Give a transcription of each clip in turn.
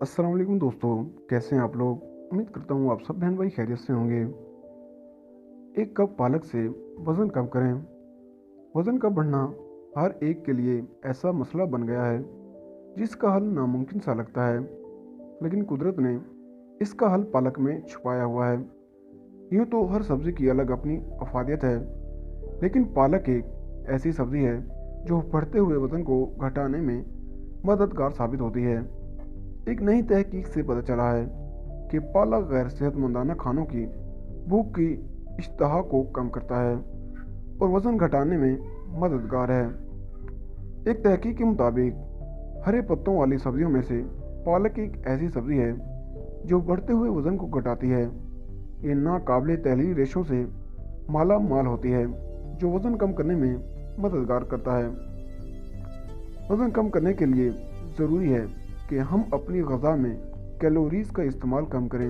अस्सलाम वालेकुम दोस्तों, कैसे हैं आप लोग। उम्मीद करता हूँ आप सब बहन भाई खैरियत से होंगे। एक कप पालक से वज़न कम करें। वज़न का बढ़ना हर एक के लिए ऐसा मसला बन गया है जिसका हल नामुमकिन सा लगता है, लेकिन कुदरत ने इसका हल पालक में छुपाया हुआ है। यूँ तो हर सब्ज़ी की अलग अपनी अफादियत है, लेकिन पालक एक ऐसी सब्ज़ी है जो बढ़ते हुए वज़न को घटाने में मददगार साबित होती है। एक नई तहकीक से पता चला है कि पालक गैर सेहतमंदाना खानों की भूख की इश्तहा को कम करता है और वज़न घटाने में मददगार है। एक तहकीक के मुताबिक हरे पत्तों वाली सब्जियों में से पालक एक ऐसी सब्ज़ी है जो बढ़ते हुए वज़न को घटाती है। ये नाकाबिले तहलील रेशों से माला माल होती है जो वज़न कम करने में मददगार करता है। वज़न कम करने के लिए ज़रूरी है कि हम अपनी ग़ज़ा में कैलोरीज़ का इस्तेमाल कम करें,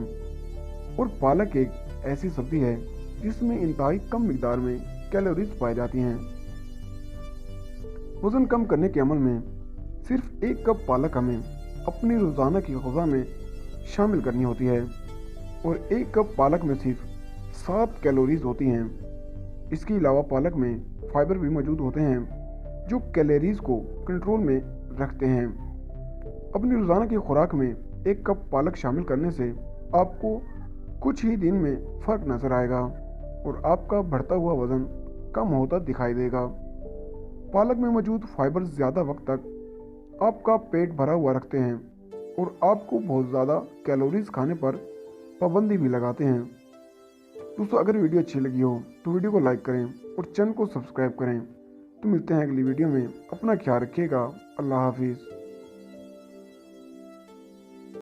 और पालक एक ऐसी सब्ज़ी है जिसमें इंतहाई कम मिकदार में कैलोरीज़ पाई जाती हैं। वज़न कम करने के अमल में सिर्फ एक कप पालक हमें अपनी रोज़ाना की ग़ज़ा में शामिल करनी होती है, और एक कप पालक में सिर्फ 7 कैलोरीज़ होती हैं। इसके अलावा पालक में फ़ाइबर भी मौजूद होते हैं जो कैलोरीज़ को कंट्रोल में रखते हैं। अपनी रोज़ाना की खुराक में एक कप पालक शामिल करने से आपको कुछ ही दिन में फ़र्क नज़र आएगा और आपका बढ़ता हुआ वज़न कम होता दिखाई देगा। पालक में मौजूद फाइबर ज़्यादा वक्त तक आपका पेट भरा हुआ रखते हैं और आपको बहुत ज़्यादा कैलोरीज़ खाने पर पाबंदी भी लगाते हैं। दोस्तों, अगर वीडियो अच्छी लगी हो तो वीडियो को लाइक करें और चैनल को सब्सक्राइब करें। तो मिलते हैं अगली वीडियो में। अपना ख्याल रखिएगा। अल्लाह हाफिज़।